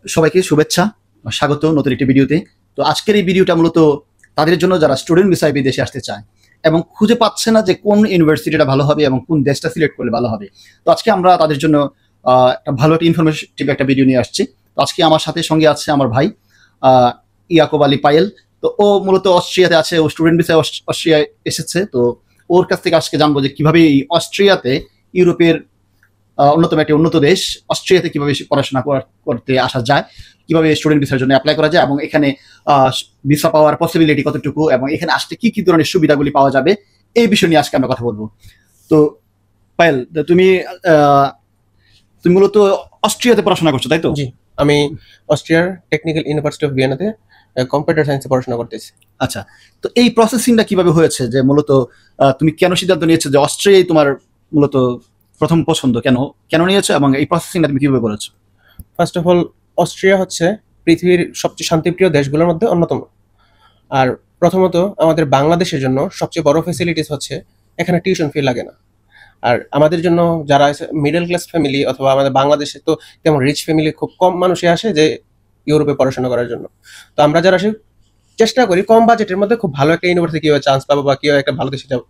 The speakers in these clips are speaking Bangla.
সবাইকে শুভেচ্ছা, স্বাগত নতুন একটি ভিডিওতে। তো আজকের এই ভিডিওটা মূলত তাদের জন্য যারা স্টুডেন্ট ভিসায় বিদেশে আসতে চায় এবং খুঁজে পাচ্ছে না যে কোন ইউনিভার্সিটিটা ভালো হবে এবং কোন দেশটা সিলেক্ট করলে ভালো হবে। তো আজকে আমরা তাদের জন্য একটা ভালো একটা ইনফরমেটিভ একটা ভিডিও নিয়ে আসছি। তো আজকে আমার সঙ্গে আছে আমার ভাই ইয়াকুব আলী পায়েল। তো ও মূলত অস্ট্রিয়াতে আছে, ও স্টুডেন্ট ভিসায় অস্ট্রিয়ায় এসেছে। তো ওর কাছ থেকে আজকে জানবো যে কিভাবে এই অস্ট্রিয়াতে, ইউরোপের অন্যতম একটি উন্নত দেশ অস্ট্রিয়াতে কিভাবে পড়াশোনা করতে আসা যায়, কিভাবে স্টুডেন্ট ভিসার জন্য অ্যাপ্লাই করা যায় এবং এখানে ভিসা পাওয়ার পসিবিলিটি কতটুকু এবং এখানে আসলে কি কি ধরনের সুবিধাগুলি পাওয়া যাবে, এই বিষয় নিয়ে আজকে আমরা কথা বলবো। তো পায়েল, তুমি মূলত অস্ট্রিয়াতে পড়াশোনা করছো, তাই তো? জি, আমি অস্ট্রিয়ার টেকনিক্যাল ইউনিভার্সিটি অফ ভিয়েনাতে কম্পিউটার সায়েন্সে পড়াশোনা করতেছি। আচ্ছা, তো এই প্রসেসিংটা কিভাবে হয়েছে, যে মূলত তুমি কেন সিদ্ধান্ত নিয়েছো যে অস্ট্রিয়াই তোমার মূলত প্রথম পছন্দ, কেন নিয়েছো এবং এই প্রসেসিংটা তুমি কিভাবে করেছো? ফার্স্ট অফ অল, অস্ট্রিয়া হচ্ছে পৃথিবীর সবচেয়ে শান্তিপ্রিয় দেশগুলোর মধ্যে অন্যতম। আর প্রথমত আমাদের বাংলাদেশের জন্য সবচেয়ে বড় ফ্যাসিলিটিস হচ্ছে এখানে টিউশন ফি লাগে না। আর আমাদের জন্য যারা মিডল ক্লাস ফ্যামিলি অথবা আমাদের বাংলাদেশে তো তেমন রিচ ফ্যামিলি খুব কম মানুষই আসে যে ইউরোপে পড়াশোনা করার জন্য। তো আমরা যারা আসে চেষ্টা করি কম বাজেটের মধ্যে খুব ভালো একটা ইউনিভার্সিটি কীভাবে চান্স পাবো বা কীভাবে একটা ভালো দেশে যাবো,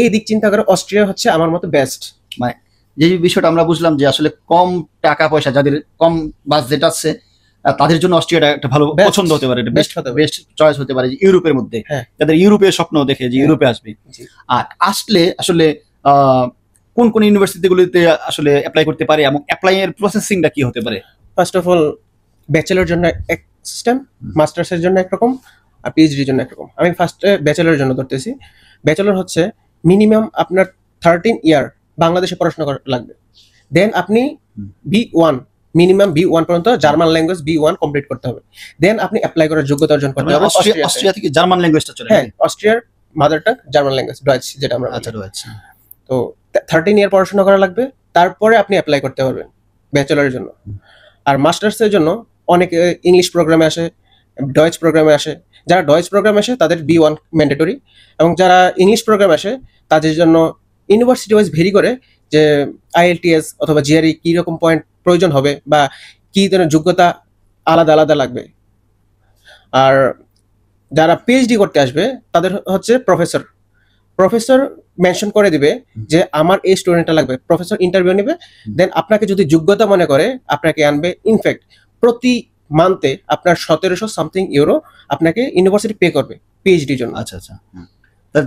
এই দিক চিন্তা করে অস্ট্রিয়া হচ্ছে আমার মতো বেস্ট। মানে যে বিষয়টা আমরা বুঝলাম যে আসলে কম টাকা পয়সা, যাদের কম বাজেট আছে তাদের জন্য অস্ট্রিয়াটা একটা ভালো পছন্দ হতে পারে, বেস্ট চয়েস হতে পারে ইউরোপের মধ্যে, যাদের ইউরোপের স্বপ্ন দেখে যে ইউরোপে আসবে। আর আসলে আসলে কোন কোন ইউনিভার্সিটিগুলিতে আসলে অ্যাপ্লাই করতে পারে এবং অ্যাপ্লাই এর প্রসেসিংটা কি হতে পারে? ফার্স্ট অফ অল, ব্যাচেলর জন্য এক সিস্টেম, মাস্টার্সের জন্য একরকম, আর পিএইচডির জন্য একরকম। আমি ফার্স্টে ব্যাচেলরের জন্য ধরতেছি। ব্যাচেলর হচ্ছে মিনিমাম আপনার 13 ইয়ার বাংলাদেশে পড়াশোনা করা লাগবে। দেন আপনি B1, মিনিমাম B1 পর্যন্ত জার্মান ল্যাঙ্গুয়েজ B1 কমপ্লিট করতে হবে। দেন আপনি অ্যাপ্লাই করার যোগ্যতা অর্জন করতে হবে। অস্ট্রিয়া থেকে জার্মান ল্যাঙ্গুয়েজটা চলে? হ্যাঁ, অস্ট্রিয়ার mother tongue German language, Deutsch যেটা আমরা। আচ্ছা, ডয়েচ। তো 13 ইয়ার পড়াশোনা করা লাগবে, তারপরে আপনি অ্যাপ্লাই করতে পারবেন ব্যাচেলরের জন্য। আর মাস্টার্সের জন্য অনেকে ইংলিশ প্রোগ্রামে আসে, ডয়েচ প্রোগ্রামে আসে। যারা ডয়েচ প্রোগ্রামে আসে তাদের B1 ম্যান্ডেটরি, এবং যারা ইংলিশ প্রোগ্রামে আসে তাদের জন্য ইউনিভার্সিটি ওয়াইজ ভেরি করে যে IELTS অথবা GRE কী রকম পয়েন্ট প্রয়োজন হবে বা কী ধরনের যোগ্যতা আলাদা আলাদা লাগবে। আর যারা পিএইচডি করতে আসবে তাদের হচ্ছে প্রফেসর মেনশন করে দিবে যে আমার এই স্টুডেন্টটা লাগবে। প্রফেসর ইন্টারভিউ নেবে, দেন আপনাকে যদি যোগ্যতা মনে করে আপনাকে আনবে। ইনফ্যাক্ট প্রতি মান্থে আপনার 1700 সামথিং ইউরো আপনাকে ইউনিভার্সিটি পে করবে পিএইচডির জন্য। আচ্ছা আচ্ছা,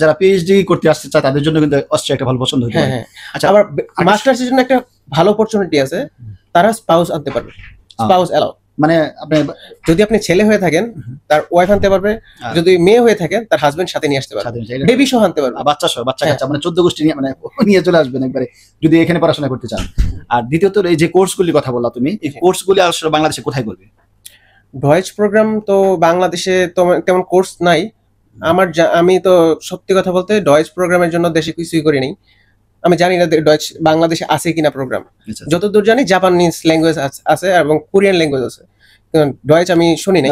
যারা পিএইচডি করতে আসতে চায় তাদের জন্য কিন্তু অস্ট্রিয়া একটা ভালো পছন্দ হতে পারে। হ্যাঁ, আচ্ছা, আবার মাস্টার্সের জন্য একটা ভালো অপরচুনিটি আছে, তারা স্পাউস আনতে পারবে। স্পাউস এলাও, মানে যদি আপনি ছেলে হয়ে থাকেন তার ওয়াইফ আনতে পারবে, যদি মেয়ে হয়ে থাকেন তার হাজবেন্ড সাথে নিয়ে আসতে পারবে, বেবি সহ আনতে পারবে, বাচ্চা কাচ্চা, মানে 14 গোষ্ঠী নিয়ে চলে আসবেন একবারে যদি এখানে পড়াশোনা করতে চান। আর দ্বিতীয়ত এই যে কোর্সগুলির কথা বললা তুমি, এই কোর্সগুলি আসলে বাংলাদেশে কোথায় করবে? ডয়েচ প্রোগ্রাম তো বাংলাদেশে তো তেমন কোর্স নাই। আমি তো সত্যি কথা বলতে ডয়েচ প্রোগ্রামের জন্য দেশে কিছুই করি নাই। আমি জানি না ডয়েচ বাংলাদেশে আছে কিনা প্রোগ্রাম। যতদূর জানি জাপানিজ ল্যাঙ্গুয়েজ আছে এবং কোরিয়ান ল্যাঙ্গুয়েজ আছে, ডয়েচ আমি শুনি নাই।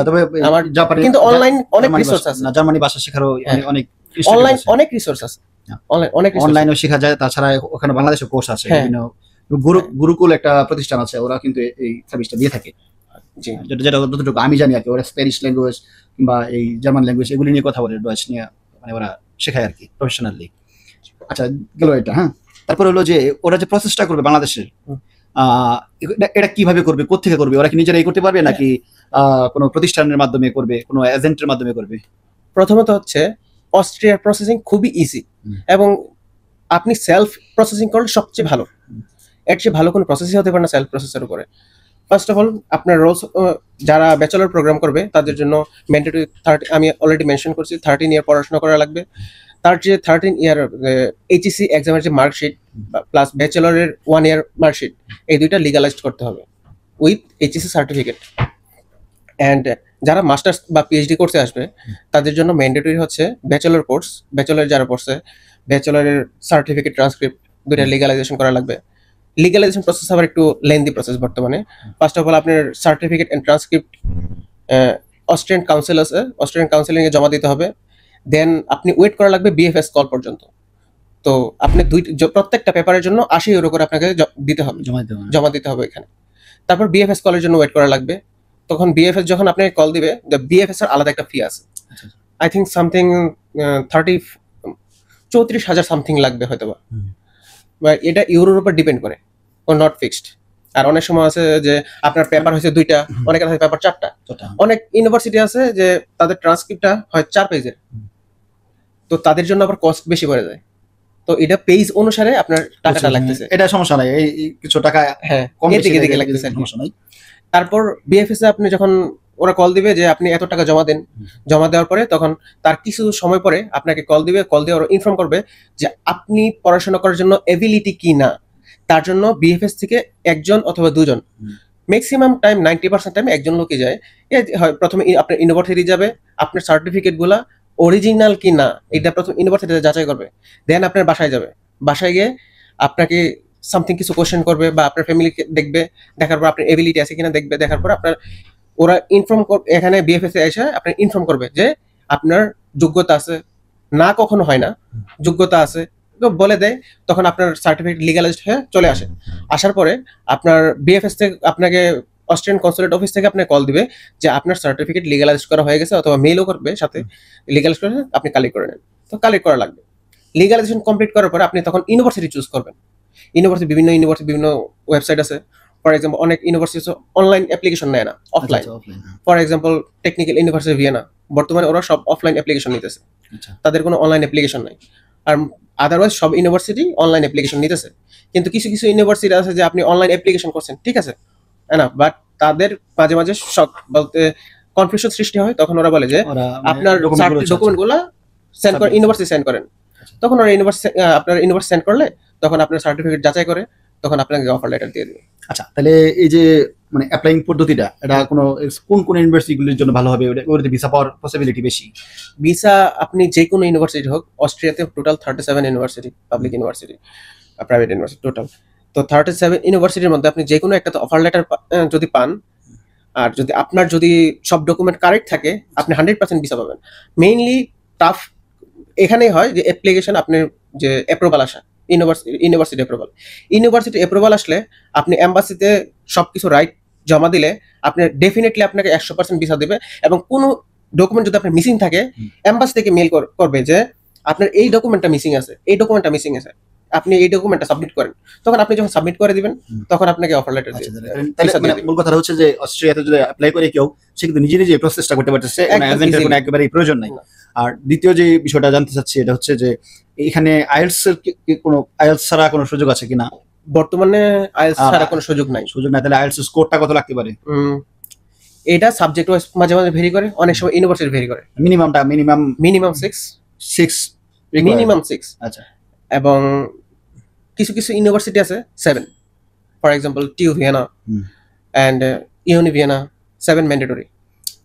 আমার জাপানি, কিন্তু অনলাইন অনেক রিসোর্স আছে, জার্মানি ভাষা শেখারও অনেক অনলাইন অনেক রিসোর্স আছে, অনলাইনও শেখা যায়। তাছাড়া ওখানে বাংলাদেশে কোর্স আছে, বিভিন্ন গুরুকুল একটা প্রতিষ্ঠান আছে, ওরা কিন্তু এই সার্ভিসটা দিয়ে থাকে। যেটা যতটুকু আমি জানি আর কি, ওরা স্প্যানিশ ল্যাঙ্গুয়েজ কিংবা এই জার্মান ল্যাঙ্গুয়েজ এগুলি নিয়ে কথা বলে, ডয়েচ নিয়ে মানে ওরা শেখায় আর কি প্রফেশনালি। আচ্ছা, গেল এটা। হ্যাঁ, তারপরে হলো যে ওরা যে প্রসেসটা করবে বাংলাদেশের, এটা কিভাবে করবে, কোত্থেকে করবে? ওরা কি নিজেরাই করতে পারবে নাকি কোনো প্রতিষ্ঠানের মাধ্যমে করবে, কোনো এজেন্টের মাধ্যমে করবে? প্রথমত হচ্ছে অস্ট্রিয়ার প্রসেসিং খুবই ইজি এবং আপনি সেলফ প্রসেসিং করলে সবচেয়ে ভালো। এর চেয়ে ভালো কোনো প্রসেসই হতে পারে না সেলফ প্রসেসের উপরে। ফার্স্ট অফ অল, আপনার রোলস যারা ব্যাচেলর প্রোগ্রাম করবে তাদের জন্য ম্যান্ডেটরি আমি অলরেডি মেনশন করছি 13 ইয়ার পড়াশোনা করা লাগবে। তার যে 13 ইয়ার HEC এক্সামের যে মার্কশিট প্লাস ব্যাচেলরের 1 ইয়ার মার্কশিট, এই দুইটা লিগালাইজড করতে হবে উইথ HEC সার্টিফিকেট। অ্যান্ড যারা মাস্টার্স বা পিএইচডি করতে আসবে তাদের জন্য ম্যান্ডেটরি হচ্ছে ব্যাচেলর কোর্স, ব্যাচেলর যারা পড়ছে ব্যাচেলরের সার্টিফিকেট, ট্রান্সক্রিপ্ট দুইটা লিগালাইজেশন করা লাগবে। লিগালাইজেশন প্রসেস আবার একটু লেন্দি প্রসেস বর্তমানে। ফার্স্ট অফ অল, আপনার certificate and transcript Austrian council আছে, অস্ট্রিয়ান কাউন্সিলিংয়ে জমা দিতে হবে। দেন আপনি ওয়েট করা লাগবে BFS কল পর্যন্ত। তো আপনি প্রত্যেকটা পেপারের জন্য 80 ইউরো করে আপনাকে দিতে হবে, জমা দিতে হবে এখানে। তারপর BFS কলের জন্য ওয়েট করা লাগবে। তখন বিএফএস যখন আপনাকে কল দিবে, বিএফএস এর আলাদা একটা ফি আছে, আচ্ছা। আই থিঙ্ক সামথিং 34,000 সামথিং লাগবে হয়তো বা এটা ইউরোর উপর ডিপেন্ড করে, ও নট ফিক্সড। আর অনেক সময় আছে যে আপনার পেপার হয়েছে 2টা, অনেকের হয়তো পেপার 4টা, অনেক ইউনিভার্সিটি আছে যে তাদের ট্রান্সক্রিপ্টটা হয় 4 পেজের, তো তাদের জন্য আবার কস্ট বেশি পড়ে যায়। তো এটা পেজ অনুসারে আপনার টাকাটা লাগতেছে, এটা সমস্যা নাই, এই কিছু টাকা হ্যাঁ কম বেশি এদিকে লাগতেছে, সমস্যা নাই। তারপর বিএফএস এ আপনি যখন ওরা কল দিবে যে আপনি এত টাকা জমা দেন, জমা দেওয়ার পরে তখন তার কিছু সময় পরে আপনাকে কল দিবে, কল দিয়ে ওরা ইনফর্ম করবে যে আপনি পড়াশোনা করার জন্য এবিলিটি কি না। তার জন্য বিএফএস থেকে একজন অথবা দুজন, ম্যাক্সিমাম টাইম 90% টাইম একজন লোকই যায়। হয় প্রথমে আপনার ইউনিভার্সিটি যাবে, আপনার সার্টিফিকেট গুলা অরিজিনাল কি না এটা প্রথম ইউনিভার্সিটিতে যাচাই করবে, দেন আপনার বাসায় যাবে, বাসায় গিয়ে আপনাকে সামথিং কিছু কোশ্চেন করবে বা আপনার ফ্যামিলিকে দেখবে, দেখার পর আপনার এবিলিটি আছে কিনা দেখবে, দেখার পর আপনার ওরা ইনফর্ম এখানে বিএফএস এ এসে আপনার ইনফর্ম করবে যে আপনার যোগ্যতা আছে না, কখনো হয় না যোগ্যতা আছে তো বলে দেয়, তখন আপনার সার্টিফিকেট লিগালাইজড হয়ে চলে আসে। আসার পরে আপনার বিএফএস থেকে আপনাকে অস্ট্রেলিয়ান কনসুলেট অফিস থেকে আপনাকে কল দিবে যে আপনার সার্টিফিকেট লিগালাইজ করা হয়ে গেছে, অথবা মেইলও করবে সাথে, লিগালাইজ করে আপনি কালেক্ট করে নেন। তো কালেক্ট করা লাগবে, লিগালাইজেশন কমপ্লিট করার পরে আপনি তখন ইউনিভার্সিটি চুজ করবেন। ইউনিভার্সিটি বিভিন্ন ওয়েবসাইট আছে, ফর এক্সাম্পল অনেক ইউনিভার্সিটি অনলাইন অ্যাপ্লিকেশন নেয় না, offline. For example technical university Vienna, বর্তমানে ওরা সব অফলাইন অ্যাপ্লিকেশন নিতেছে, তাদের কোনো অনলাইন অ্যাপ্লিকেশন নাই। আর আদারওয়াইজ সব ইউনিভার্সিটি অনলাইন অ্যাপ্লিকেশন নিতেছে, কিন্তু কিছু কিছু ইউনিভার্সিটি আছে যে আপনি অনলাইন অ্যাপ্লিকেশন করছেন, ঠিক আছে না, বাট তাদের মাঝে মাঝে শক বলতে কনফিউশন সৃষ্টি হয়। তখন ওরা বলে যে আপনার ডকুমেন্টগুলো সেন্ড করেন, ইউনিভার্সিটি সেন্ড করেন। তখন ওরা ইউনিভার্সিটি আপনার ইউনিভার্সিটি সেন্ড করলে তখন আপনার সার্টিফিকেট যাচাই করে তখন আপনাকে অফার লেটার দিয়ে দেবে। আচ্ছা, তাহলে এই যে মানে অ্যাপ্লাইং পদ্ধতিটা, এটা কোন কোন ইউনিভার্সিটিগুলোর জন্য ভালো হবে, ওদের ভিসা পাওয়ার পসিবিলিটি বেশি? ভিসা আপনি যে কোনো ইউনিভার্সিটি হোক, অস্ট্রিয়াতে total 37 university, public university, private university total. তো 37 ইউনিভার্সিটির মধ্যে আপনি যে কোনো একটা অফার লেটার যদি পান, আর যদি আপনার যদি সব ডকুমেন্ট কারেক্ট থাকে, আপনি 100% ভিসা পাবেন। মেইনলি টাফ এখানেই হয় যে অ্যাপ্লিকেশন, আপনার যে অ্যাপ্রুভাল আসা, ইউনিভার্সিটি অ্যাপ্রুভাল আসলে আপনি এম্বাসিতে সবকিছু রাইট জমা দিলে আপনি ডেফিনেটলি আপনাকে 100% ভিসা দেবে। এবং কোনো ডকুমেন্ট যদি আপনার মিসিং থাকে, এম্বাসি থেকে মেল করবে যে আপনার এই ডকুমেন্টটা মিসিং আছে, আপনি এই ডকুমেন্টটা সাবমিট করেন। তখন আপনি যখন সাবমিট করে দিবেন তখন আপনাকে অফার লেটার দিয়ে দেবে। মূল কথা হচ্ছে যে অস্ট্রেলিয়াতে যদি অ্যাপ্লাই করে কেউ, সে কিন্তু নিজে নিজে প্রসেসটা করতে পারতেছে, এজেন্টের কোনো একেবারেই প্রয়োজন নাই। আর দ্বিতীয় যে বিষয়টা জানতে চাচ্ছি, এটা হচ্ছে যে এখানে আইএলটিএস এর কোনো আইএলটিএস ছাড়া কোনো সুযোগ আছে কিনা? বর্তমানে আইএলটিএস ছাড়া কোনো সুযোগ নাই। তাহলে আইএলটিএস স্কোরটা কত লাগতে পারে? এটা সাবজেক্ট ওয়াইজ মাঝে মাঝে ভেরি করে, অনেক সময় ইউনিভার্সিটি ভেরি করে। মিনিমাম 6। আচ্ছা। এবং কিছু কিছু ইউনিভার্সিটি আছে 7, for example TU Vienna and Uni Vienna 7 mandatory.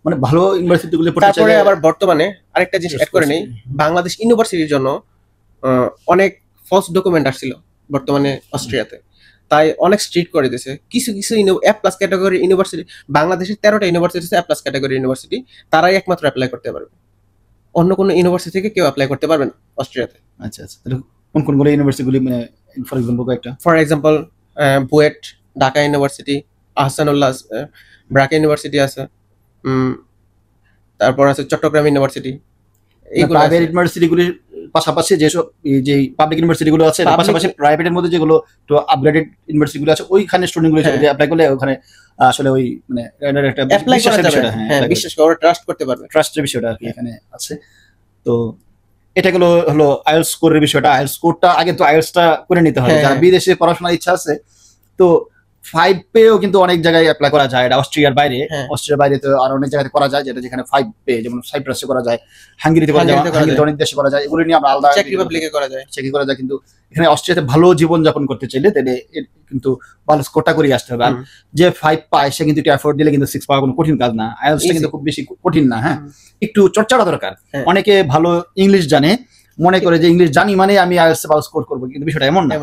মানে ভালো ইউনিভার্সিটিগুলো পড়তে চাইলে। তারপরে আবার বর্তমানে আরেকটা জিনিস অ্যাড করে নেই, বাংলাদেশ ইউনিভার্সিটির জন্য অনেক ফলস ডকুমেন্ট আসছিল বর্তমানে অস্ট্রিয়াতে, তাই অনেক স্ট্রিক্ট করে দিয়েছে। কিছু কিছু এ প্লাস ক্যাটাগরি ইউনিভার্সিটি, বাংলাদেশের 13টা ইউনিভার্সিটি আছে এ প্লাস ক্যাটাগরি ইউনিভার্সিটি, তারাই একমাত্র অ্যাপ্লাই করতে পারবে, অন্য কোনো ইউনিভার্সিটি থেকে কেউ অ্যাপ্লাই করতে পারবে না অস্ট্রিয়াতে। আচ্ছা, তাহলে কোন কোনগুলো ইউনিভার্সিটিগুলি, মানে for example BUET, Dhaka university, Ahsanullah, BRAC university আছে, তারপর আছে চট্টগ্রাম ইউনিভার্সিটি। এইগুলো প্রাইভেট ইউনিভার্সিটিগুলির পাশাপাশি যেসব যে পাবলিক ইউনিভার্সিটিগুলো আছে, তার পাশাপাশি প্রাইভেটের মধ্যে যেগুলো তো আপগ্রেডেড ইউনিভার্সিটিগুলো আছে, ওইখানে স্টুডেন্টগুলো যদি অ্যাপ্লাই করলে ওখানে আসলে ওই মানে একটা অ্যাপ্লাই করা যাবে, হ্যাঁ বিশেষ করে ট্রাস্ট করতে পারবে, ট্রাস্টের বিষয়টা আর কি এখানে আছে। তো এটা হলো আইএলটিএস স্কোরের বিষয়টা। আইএলটিএস স্কোরটা আগে তো আইএলটিএসটা করে নিতে হবে, যারা বিদেশে পড়াশোনার ইচ্ছা আছে। তো 5 পেও কিন্তু অনেক জায়গায় অ্যাপ্লাই করা যায়, এটা অস্ট্রিয়ার বাইরে। অস্ট্রিয়ার বাইরে তো আর অনেক জায়গায় করা যায়, যেটা যেখানে 5 পে, যেমন সাইপ্রাসে করা যায়, হাঙ্গেরিতে করা যায়, হাঙ্গেরিতে অনেক দেশে করা যায়। এগুলো নিয়ে আমরা আলাদা চেক রিপাবলিকে করা যায়, কিন্তু এখানে অস্ট্রিয়াতে ভালো জীবন যাপন করতে চাইলে তাহলে কিন্তু ভালো স্কোরটা করে আসতে হবে। আর যে 5 পায় সে কিন্তু এটা এফোর্ড দিলে কিন্তু 6 পাওয়া কোনো কঠিন কাজ না। আইএলটিএসটা কিন্তু খুব বেশি কঠিন না, হ্যাঁ, একটু চর্চাটা দরকার। অনেকে ভালো ইংলিশ জানে, মনে করে যে ইংলিশ জানি মানে আমি আইএলটিএস ভালো স্কোর করবো, কিন্তু বিষয়টা এমন না।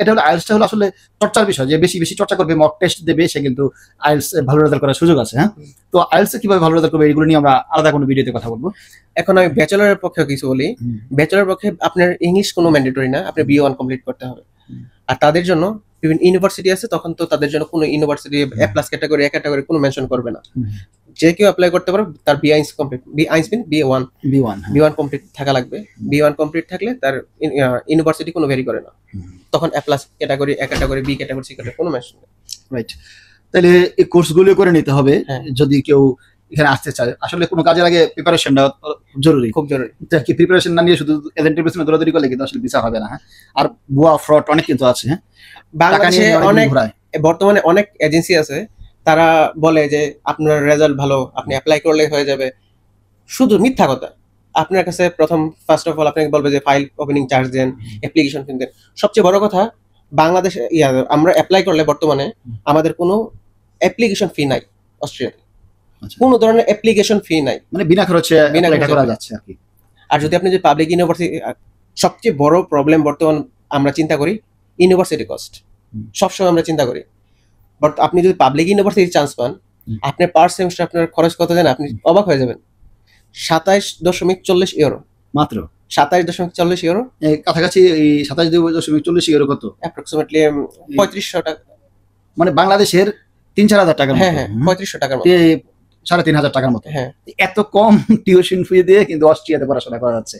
এটা হলো আইএলটিএসটা হলো আসলে চর্চার বিষয়, যে বেশি বেশি চর্চা করবে, মক টেস্ট দেবে, সে কিন্তু আইএলটিএস ভালো রেজাল্ট করার সুযোগ আছে। হ্যাঁ, তো আইএলটিএস কিভাবে ভালো রেজাল্ট করবে এগুলো নিয়ে আমরা আলাদা কোনো ভিডিওতে কথা বলবো। এখন আমি ব্যাচেলরের পক্ষে কিছু বলি। ব্যাচেলরের পক্ষে আপনার ইংলিশ কোনো ম্যান্ডেটরি না, আপনি B1 কমপ্লিট করতে হবে। আর তাদের জন্য বিভিন্ন ইউনিভার্সিটি আছে, তখন তো তাদের জন্য কোনো university A plus category, A category কোনো মেনশন করবে না। যে কেউ অ্যাপ্লাই করতে পারে, তার বি1 কমপ্লিট, বি1 মিন বি1, B1 বি1 কমপ্লিট থাকা লাগবে। বি1 কমপ্লিট থাকলে তার ইউনিভার্সিটি কোনো ভেরি করে না, তখন A plus category, A category, B category, C category কোনো মেনশন নেই। রাইট। তাহলে এই কোর্সগুলো করে নিতে হবে হ্যাঁ। যদি কেউ এখানে আসতে চায়। আসলে কোনো কাজের আগে প্রিপারেশনটা জরুরি। খুব জরুরি। কি প্রিপারেশন না নিয়ে শুধু এজেন্টের পেছনে দৌড়াদৌড়ি করলে কিন্তু আসলে ভিসা হবে না। হ্যাঁ, আর ভুয়া ফ্রড অনেক কিন্তু আছে। হ্যাঁ, বাংলাদেশে অনেক ঘোরায়। বর্তমানে অনেক এজেন্সি আছে, তারা বলে যে আপনার রেজাল্ট ভালো, আপনি অ্যাপ্লাই করলে হয়ে যাবে। শুধু মিথ্যা কথা। আপনার কাছে ফার্স্ট অফ অল আপনাকে বলবে যে ফাইল ওপেনিং চার্জ দেন, অ্যাপ্লিকেশন ফি দেন। সবচেয়ে বড় কথা, বাংলাদেশে আমরা অ্যাপ্লাই করলে বর্তমানে আমাদের কোনো অ্যাপ্লিকেশন ফি নাই অস্ট্রেলিয়াতে। আচ্ছা। কোনো ধরনের অ্যাপ্লিকেশন ফি নাই, মানে বিনা খরচে এটা করা যাচ্ছে আর কি। আর যদি আপনি যে পাবলিক ইউনিভার্সিটি, সবচেয়ে বড় প্রবলেম বর্তমান আমরা চিন্তা করি ইউনিভার্সিটি কস্ট। সবসময় আমরা চিন্তা করি, বাট আপনি যদি পাবলিক ইউনিভার্সিটি চান্স পান, আপনি পার সেমিস্টার আপনার খরচ কত জানেন? আপনি অবাক হয়ে যাবেন। 27.40 ইউরো মাত্র। 27.40 ইউরো, এই কাছাকাছি এই 27.40 ইউরো কত? অ্যাপ্রক্সিমেটলি 3500 টাকা। মানে বাংলাদেশের 3-4 হাজার টাকার হ্যাঁ মতো। হ্যাঁ, 3500 টাকার মতো। 3,500 টাকার মতো। হ্যাঁ, এত কম টিউশন ফি দিয়ে কিন্তু অস্ট্রিয়াতে পড়াশোনা করা যাচ্ছে।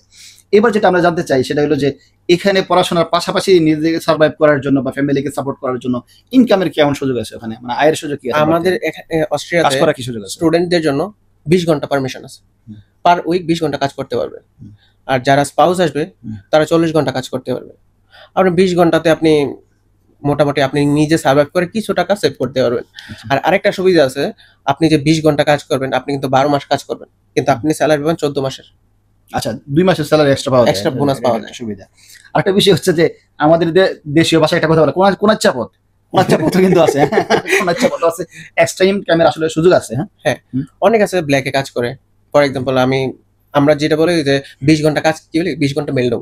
এবার যেটা আমরা জানতে চাই সেটা হলো যে এখানে পড়াশোনার পাশাপাশি নিজেকে সার্ভাইভ করার জন্য বা ফ্যামিলিকে সাপোর্ট করার জন্য ইনকামের কেমন সুযোগ আছে ওখানে? মানে আয়ের সুযোগ কি আছে? আমাদের কাজ অস্ট্রিয়াতে করার কি সুযোগ আছে? স্টুডেন্টদের জন্য 20 ঘন্টা পারমিশন আছে, পার উইক 20 ঘন্টা কাজ করতে পারবে। আর যারা স্পাউস আসবে তারা 40 ঘন্টা কাজ করতে পারবে। আপনি 20 ঘন্টাতে আপনি মোটামুটি আপনি নিজে সার্ভাইভ করে কিছু টাকা সেভ করতে পারবেন। আর আরেকটা সুবিধা আছে, আপনি যে 20 ঘন্টা কাজ করবেন, আপনি কিন্তু 12 মাস কাজ করবেন, কিন্তু আপনি স্যালারি পাবেন 14 মাসের। আচ্ছা, 2 মাসের স্যালারি এক্সট্রা পাওয়া যায়, এক্সট্রা বোনাস পাওয়া যায়। সুবিধা। আরেকটা বিষয় হচ্ছে যে আমাদের দেশীয় ভাষায় একটা কথা বলে কোনার চাপত কিন্তু আছে। কোনার চাপত আছে, এক্সট্রা ইনকামের আসলে সুযোগ আছে। হ্যাঁ, অনেক আছে ব্ল্যাকে কাজ করে। ফর এক্সাম্পল আমরা যেটা বলি যে 20 ঘন্টা কাজ কি বলি, 20 ঘন্টা মেলডুং।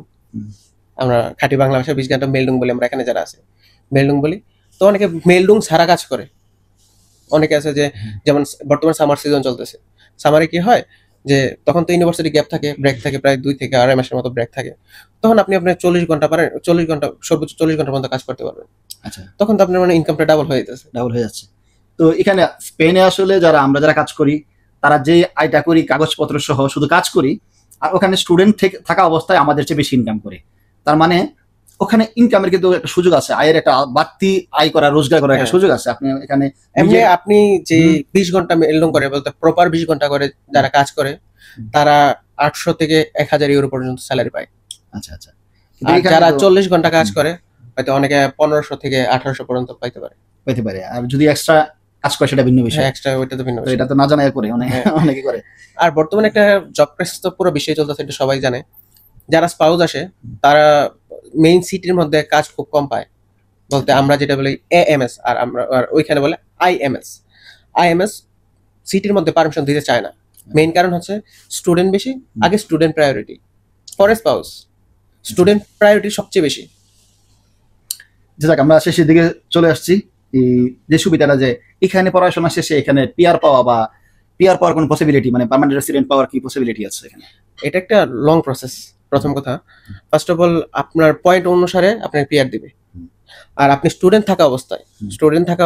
আমরা খাঁটি বাংলা ভাষায় 20 ঘন্টা মেলডুং বলি, আমরা এখানে যারা আছে মেলডুং বলি। তো অনেকে মেলডুং ছাড়া কাজ করে। অনেকে আছে যে যেমন বর্তমানে সামার সিজন চলতেছে, সামারে কি হয় যে তখন তো ইউনিভার্সিটি গ্যাপ থাকে, ব্রেক থাকে, প্রায় 2 থেকে 2.5 মাসের মতো ব্রেক থাকে। তখন আপনি আপনার 40 ঘন্টা পারেন, 40 ঘন্টা সর্বোচ্চ 40 ঘন্টা পর্যন্ত কাজ করতে পারবেন। আচ্ছা, তখন তো আপনার মানে ইনকামটা ডাবল হয়ে যাচ্ছে। ডাবল হয়ে যাচ্ছে। তো এখানে স্পেনে আসলে আমরা যারা কাজ করি, তারা যে আয়টা করি কাগজপত্র সহ শুধু কাজ করি, আর ওখানে স্টুডেন্ট থাকা অবস্থায় আমাদের চেয়ে বেশি ইনকাম করে। তার মানে ওখানে ইনকামের কিন্তু একটা সুযোগ আছে, আয়ের একটা বাড়তি আয় করা, রোজগার করার একটা সুযোগ আছে। আপনি এখানে এমনি আপনি যে 20 ঘন্টা মেলডুং করে, বলতে প্রপার 20 ঘন্টা করে যারা কাজ করে, তারা 800 থেকে 1000 ইউরো পর্যন্ত স্যালারি পায়। আচ্ছা আচ্ছা। আর যারা 40 ঘন্টা কাজ করে, হয়তো অনেকে 1500 থেকে 1800 পর্যন্ত পাইতে পারে। আর যদি এক্সট্রা কাজ করে সেটা ভিন্ন বিষয়। এক্সট্রা ওইটা তো ভিন্ন বিষয়, এটা তো না জানাই করে অনেকে করে। আর বর্তমানে একটা জব ক্রাইসিস তো পুরো বিশ্বে চলতেছে, এটা সবাই জানে। যারা স্পাউস আসে তারা মেইন সিটির মধ্যে কাজ খুব কম পায়, বলতে আমরা যেটা বলি এএমএস, আর ওইখানে বলে আইএমএস সিটির মধ্যে পারমিশন দিতে চায় না। মেইন কারণ হচ্ছে স্টুডেন্ট বেশি, আগে স্টুডেন্ট প্রায়োরিটি, পরে স্পাউস। স্টুডেন্ট প্রায়োরিটি সবচেয়ে বেশি। যাক, আমরা শেষের দিকে চলে আসছি। যে সুবিধাটা যে এখানে পড়াশোনা শেষে এখানে পিআর পাওয়ার কোন পসিবিলিটি, মানে পার্মানেন্ট রেসিডেন্ট পাওয়ার কি পসিবিলিটি আছে এখানে? এটা একটা লং প্রসেস। প্রথম কথা, ফার্স্ট অফ অল আপনার পয়েন্ট অনুসারে আপনার পিআর দিবে। আর আপনি স্টুডেন্ট থাকা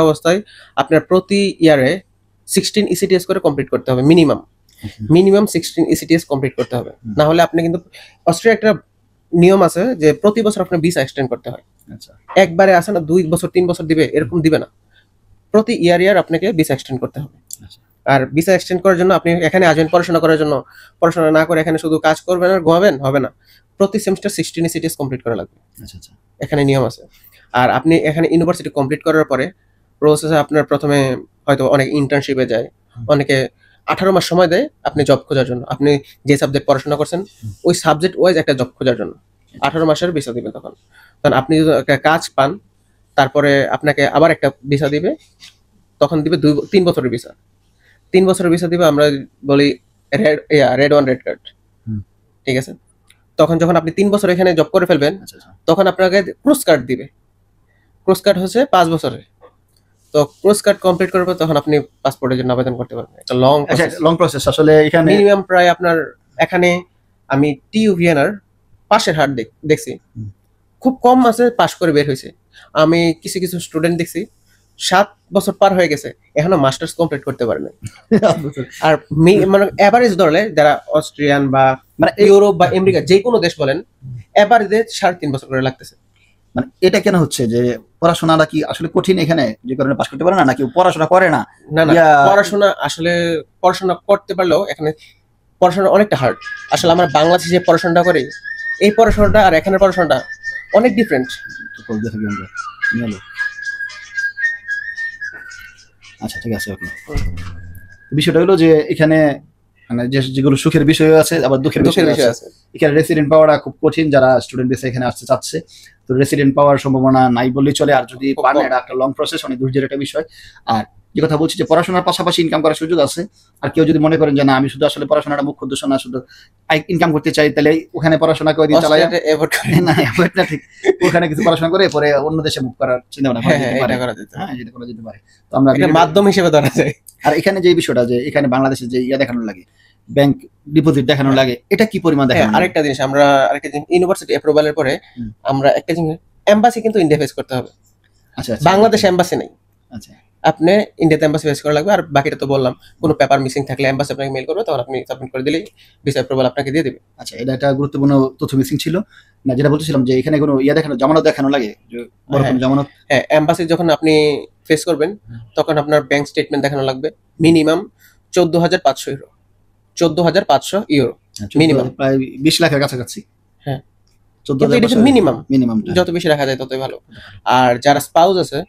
অবস্থায় আপনার প্রতি ইয়ারে 16 ইসিটিএস করে কমপ্লিট করতে হবে, মিনিমাম 16 ইসিটিএস কমপ্লিট করতে হবে। না হলে আপনি কিন্তু অস্ট্রেলিয়া একটা নিয়ম আছে যে প্রতি বছর আপনার ভিসা এক্সটেন্ড করতে হয়। আচ্ছা, একবারে আসে না 2 বছর 3 বছর দিবে, এরকম দিবে না। প্রতি ইয়ার আপনাকে ভিসা এক্সটেন্ড করতে হবে। আর ভিসা এক্সটেন্ড করার জন্য আপনি এখানে আসবেন পড়াশোনা করার জন্য, পড়াশোনা না করে এখানে শুধু কাজ করবেন আর ঘুমাবেন, হবে না। প্রতি সেমিস্টার 16 ইসিটিএস কমপ্লিট করা লাগবে। আচ্ছা আচ্ছা, এখানে নিয়ম আছে। আর আপনি এখানে ইউনিভার্সিটি কমপ্লিট করার পরে প্রসেসে আপনার প্রথমে হয়তো অনেক ইন্টার্নশিপে যায়, অনেকে 18 মাস সময় দেয় আপনি জব খোঁজার জন্য। আপনি যে সাবজেক্ট পড়াশোনা করছেন ওই সাবজেক্ট ওয়াইজ একটা জব খোঁজার জন্য 18 মাসের ভিসা দিবে। তখন আপনি যদি একটা কাজ পান, তারপরে আপনাকে আবার একটা ভিসা দিবে, তখন দিবে 3 বছরের ভিসা। 3 বছরের ভিসা দিবে, আমরা বলি রেড ওয়ান রেড কার্ড, ঠিক আছে। তখন যখন আপনি 3 বছর এখানে জব করে ফেলবেন, তখন আপনাকে ক্রুজ কার্ড দিবে। ক্রুজ কার্ড হচ্ছে 5 বছরের। তো ক্রুজ কার্ড কমপ্লিট করার পর তখন আপনি পাসপোর্টের জন্য আবেদন করতে পারবেন। একটা লং প্রসেস আসলে। এখানে মিনিমাম প্রায় আপনার এখানে আমি টিইউভিএনআর পাশের হার দেখছি, খুব কম আছে পাস করে বের হয়েছে। আমি কিছু কিছু স্টুডেন্ট দেখছি 7 বছর পার হয়ে গেছে এখনো মাস্টার্স কমপ্লিট করতে পারে না। আর মানে এভারেজ ধরলে যারা অস্ট্রিয়ান বা মানে ইউরোপ বা আমেরিকা যে কোনো দেশ বলেন এভারেজে 3.5 বছর করে লাগতেছে। মানে এটা কেন হচ্ছে যে পড়াশোনাটা কি আসলে কঠিন এখানে যে কারণে পাস করতে পারে না, নাকি পড়াশোনা করে না? না পড়াশোনা করতে পারলেও এখানে পড়াশোনা অনেকটা হার্ড। আসলে আমরা বাংলাদেশে যে পড়াশোনাটা করি এই পড়াশোনাটা আর এখানের পড়াশোনাটা অনেক ডিফারেন্ট। আচ্ছা ঠিক আছে, ওকে। বিষয়টা হলো যে এখানে মানে যেগুলো সুখের বিষয় আছে আবার দুঃখের বিষয় আছে। এখানে রেসিডেন্ট পাওয়াটা খুব কঠিন যারা স্টুডেন্ট বেসে এখানে আসতে চাচ্ছে। তো রেসিডেন্ট পাওয়ার সম্ভাবনা নাই বললেই চলে, আর যদি পান এটা একটা লং প্রসেস, অনেক ধৈর্যের একটা বিষয়। আর যে কথা বলছি যে পড়াশোনার পাশাপাশি ইনকাম করার সুযোগ আছে। আর কেউ যদি মনে করেন যে না আমি শুধু আসলে পড়াশোনাটা মুখ্য উদ্দেশ্য না, শুধু ইনকাম করতে চাই, তাহলে ওখানে পড়াশোনা করে দিয়ে চালাই না, ঠিক ওখানে কিছু পড়াশোনা করে পরে অন্য দেশে মুভ করার চিন্তা ভাবনা করা যেতে পারে। তো আমরা মাধ্যম হিসেবে ধরা যায়। আর এখানে যে বিষয়টা যে এখানে বাংলাদেশে যে দেখানো লাগে ব্যাংক ডিপোজিট দেখানো লাগে, এটা কি পরিমাণ দেখানো? আরেকটা জিনিস ইউনিভার্সিটি অ্যাপ্রুভালের পরে আমরা একটা জিনিস এমবাসি কিন্তু ইন্ডিয়া ফেস করতে হবে। আচ্ছা, বাংলাদেশে এমবাসি নেই। আচ্ছা, আপনি ইন্ডিয়াতে এমবাসি ফেস করা লাগবে। আর বাকিটা তো বললাম, কোনো পেপার মিসিং থাকলে এমবাসি আপনাকে মেইল করবে, তখন আপনি সাবমিট করে দিলেই ভিসা অ্যাপ্রুভাল আপনাকে দিয়ে দেবে। আচ্ছা, এটা একটা গুরুত্বপূর্ণ তথ্য মিসিং ছিল না, যেটা বলছিলাম যে এখানে কোনো দেখানো জামানত দেখানো লাগে, বড় কোনো জামানত। হ্যাঁ, এমবাসি যখন আপনি ফেস করবেন তখন আপনার ব্যাংক স্টেটমেন্ট দেখানো লাগবে, মিনিমাম 14,500 ইউরো। 14,500 ইউরো মিনিমাম, প্রায় 20 লাখের কাছাকাছি। হ্যাঁ, কিন্তু এটা মিনিমাম, যত বেশি রাখা যায় ততই ভালো। আর যারা স্পাউস আছে,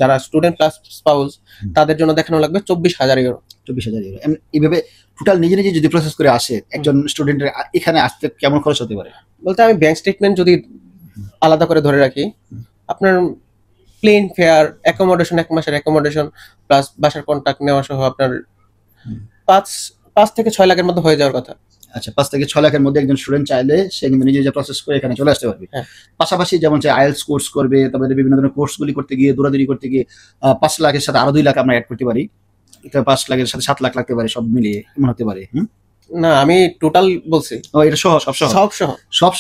যারা স্টুডেন্ট প্লাস স্পাউস, তাদের জন্য দেখানো লাগবে 24,000 ইউরো। 24,000 ইউরো। এইভাবে টোটাল নিজে নিজে যদি প্রসেস করে আসে একজন স্টুডেন্টের এখানে আসতে কেমন খরচ হতে পারে? বলতে আমি ব্যাংক স্টেটমেন্ট যদি আলাদা করে ধরে রাখি, আপনার প্লেন ফেয়ার, অ্যাকোমোডেশন, 1 মাসের অ্যাকোমোডেশন প্লাস বাসার কন্ট্যাক্ট নেওয়া সহ আপনার 5 থেকে 6 লাখের মধ্যে হয়ে যাওয়ার কথা। আচ্ছা, 5 থেকে 6 লাখের মধ্যে একজন স্টুডেন্ট চাইলে সে কিন্তু নিজে নিজে প্রসেস করে এখানে চলে আসতে পারবে। পাশাপাশি যেমন যে আইএলটিএস কোর্স করবে, তারপরে বিভিন্ন ধরনের কোর্সগুলি করতে গিয়ে দৌড়াদৌড়ি করতে গিয়ে 5 লাখের সাথে আরো 2 লাখ আমরা অ্যাড করতে পারি। এটা 5 লাখের সাথে 7 লাখ লাগতে পারে, সব মিলিয়ে এমন হতে পারে। না, আমি টোটাল বলছি। এটা সহ সব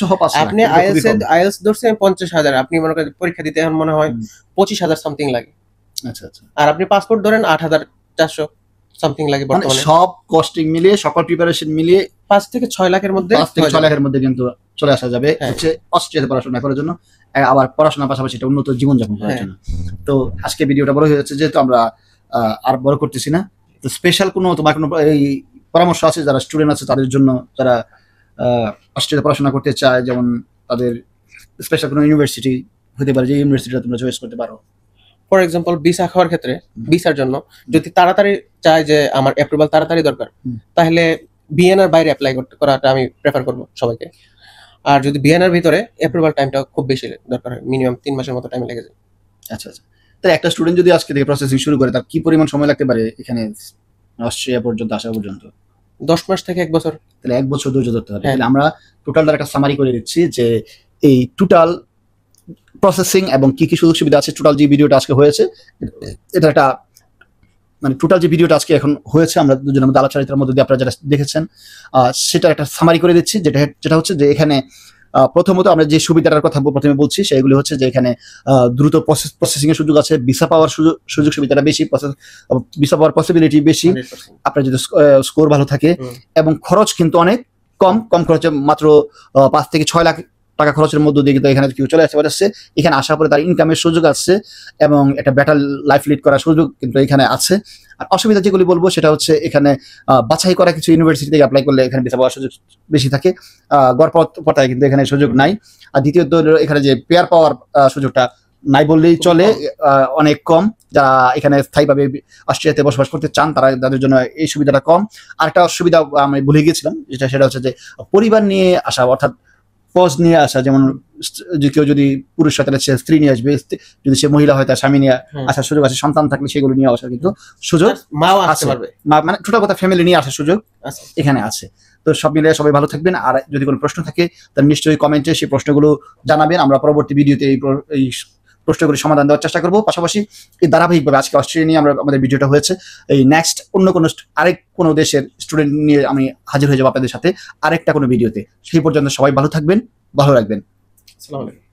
সহ 5 লাখ। আপনি আইএলটিএস ধরছেন 50,000, আপনি মনে করেন পরীক্ষা দিতে এখন মনে হয় 25,000 সামথিং লাগে। আচ্ছা, আর আপনি পাসপোর্ট ধরেন 8,400 সামথিং লাগে বর্তমানে। সব কস্টিং মিলিয়ে, সকল প্রিপারেশন মিলিয়ে 5 থেকে 6 লাখের মধ্যে, 5 থেকে 6 লাখের মধ্যে কিন্তু চলে আসা যাবে হচ্ছে অস্ট্রিয়াতে পড়াশোনা করার জন্য, আবার পড়াশোনার পাশাপাশি একটা উন্নত জীবনযাপন করার জন্য। তো আজকে ভিডিওটা বড় হয়ে যাচ্ছে, যেহেতু আমরা আর বড় করতেছি না। তো স্পেশাল তোমার কোনো এই পরামর্শ আছে যারা স্টুডেন্ট আছে তাদের জন্য, যারা অস্ট্রিয়াতে পড়াশোনা করতে চায়, যেমন তাদের স্পেশাল কোনো ইউনিভার্সিটি হতে পারে যে ইউনিভার্সিটিটা তোমরা চয়েস করতে পারো? ফর এক্সাম্পল ভিসা খাওয়ার ক্ষেত্রে, ভিসার জন্য যদি তাড়াতাড়ি চায় যে আমার অ্যাপ্রুভাল তাড়াতাড়ি দরকার, তাহলে বিএনআর বাইরে অ্যাপ্লাই করাটা আমি প্রেফার করব সবাইকে। আর যদি বিএনআর ভিতরে অ্যাপ্রুভাল টাইমটা খুব বেশি দরকার হয়, মিনিমাম 3 মাসের মতো টাইম লেগে যায়। আচ্ছা, তাই একটা স্টুডেন্ট যদি আজকে থেকে প্রসেসিং শুরু করে, তার কি পরিমাণ সময় লাগতে পারে এখানে অস্ট্রিয়া পর্যন্ত আসা পর্যন্ত? 10 মাস থেকে 1 বছর। তাহলে 1 বছর ধৈর্য ধরতে হবে। তাহলে আমরা টোটালটার একটা সামারি করে দিচ্ছি যে এই টোটাল প্রসেসিং এবং কি কি সুযোগ সুবিধা আছে, টোটাল যে ভিডিওটা আজকে হয়েছে, এটা একটা মানে টোটাল যে ভিডিওটা আজকে এখন হয়েছে আমরা দুজনের মধ্যে আলোচনার মধ্যে দিয়ে আপনারা যেটা দেখেছেন, সেটা একটা সামারি করে দিচ্ছি। যেটা হচ্ছে যে এখানে প্রথমত আমরা যে সুবিধাটার কথা প্রথমে বলছি সেগুলি হচ্ছে যে এখানে দ্রুত প্রসেসিং এর সুযোগ আছে, ভিসা পাওয়ার সুযোগ সুবিধাটা বেশি, ভিসা পাওয়ার পসিবিলিটি বেশি আপনার যদি স্কোর ভালো থাকে, এবং খরচ কিন্তু অনেক কম খরচে, মাত্র 5 থেকে 6 লাখ টাকা খরচের মধ্যে দিয়ে কিন্তু এখানে কেউ চলে আসতে পারছে। এখানে আসার পরে তার ইনকামের সুযোগ আছে এবং একটা বেটার লাইফ লিড করার সুযোগ কিন্তু এখানে আছে। আর অসুবিধা যেগুলি বলবো সেটা হচ্ছে এখানে বাছাই করা কিছু ইউনিভার্সিটি থেকে অ্যাপ্লাই করলে এখানে ভিসা পাওয়ার সুযোগ বেশি থাকে, গড়পড়তায় কিন্তু এখানে সুযোগ নাই। আর দ্বিতীয়ত এখানে যে পেয়ার পাওয়ার সুযোগটা নাই বললেই চলে, অনেক কম। যারা এখানে স্থায়ীভাবে অস্ট্রিয়াতে বসবাস করতে চান তাদের জন্য এই সুবিধাটা কম। আর একটা অসুবিধা আমি ভুলে গিয়েছিলাম, সেটা হচ্ছে যে পরিবার নিয়ে আসা, অর্থাৎ পজ নিয়ে আসা, যেমন কেউ যদি পুরুষ হয় তাহলে সে স্ত্রী নিয়ে আসবে, যদি সে মহিলা হয় তার স্বামী নিয়ে আসার সুযোগ আছে, সন্তান থাকলে সেগুলো নিয়ে আসার কিন্তু সুযোগ আছে, মানে টোটাল কথা ফ্যামিলি নিয়ে আসার সুযোগ এখানে আছে। তো সব মিলিয়ে সবাই ভালো থাকবেন। আর যদি কোনো প্রশ্ন থাকে তাহলে নিশ্চয়ই কমেন্টে সেই প্রশ্নগুলো জানাবেন, আমরা পরবর্তী ভিডিওতে এই প্রশ্নগুলি সমাধান দেওয়ার চেষ্টা করবো। পাশাপাশি এই ধারাবাহিকভাবে আজকে অস্ট্রেলিয়া নিয়ে আমাদের ভিডিওটা হয়েছে, এই নেক্সট অন্য কোনো দেশের স্টুডেন্ট নিয়ে আমি হাজির হয়ে যাবো আপনাদের সাথে আরেকটা কোনো ভিডিওতে। সেই পর্যন্ত সবাই ভালো থাকবেন, ভালো রাখবেন। আসসালামু আলাইকুম।